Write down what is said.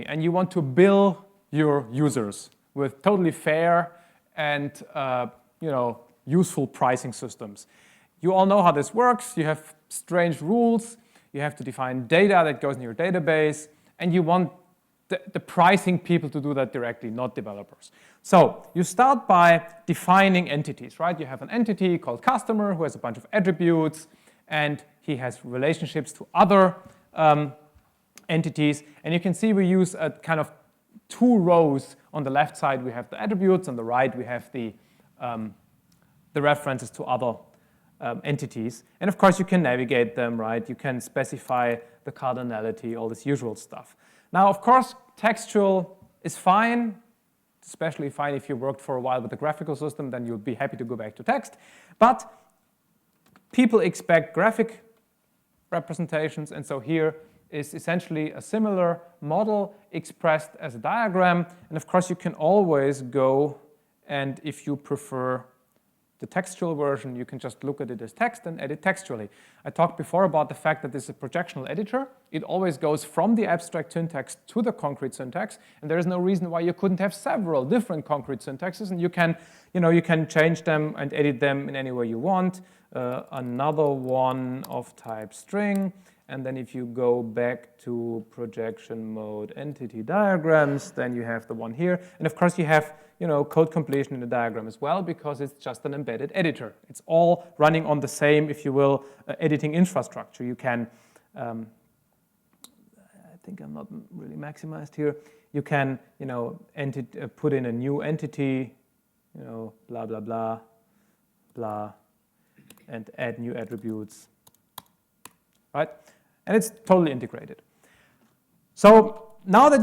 and you want to bill your users with totally fair and useful pricing systems. You all know how this works. You have strange rules. You have to define data that goes in your database, and you want the pricing people to do that directly, not developers. So you start by defining entities, right? You have an entity called customer who has a bunch of attributes, and he has relationships to other entities. And you can see we use a kind of two rows. On the left side, we have the attributes. On the right, we have the references to other entities. And of course, you can navigate them, right? You can specify the cardinality, all this usual stuff. Now, of course, textual is fine, especially fine if you worked for a while with a graphical system, then you'll be happy to go back to text. But people expect graphic representations, and so here is essentially a similar model expressed as a diagram. And of course, you can always go, and if you prefer the textual version, you can just look at it as text and edit textually. I talked before about the fact that this is a projectional editor. It always goes from the abstract syntax to the concrete syntax, and there is no reason why you couldn't have several different concrete syntaxes, and you can change them and edit them in any way you want. Another one of type string, and then if you go back to projection mode entity diagrams, then you have the one here, and of course you have code completion in the diagram as well, because it's just an embedded editor. It's all running on the same, if you will, editing infrastructure. You can, I think I'm not really maximized here. You can, put in a new entity, blah, blah, blah, blah, and add new attributes, right? And it's totally integrated. So now that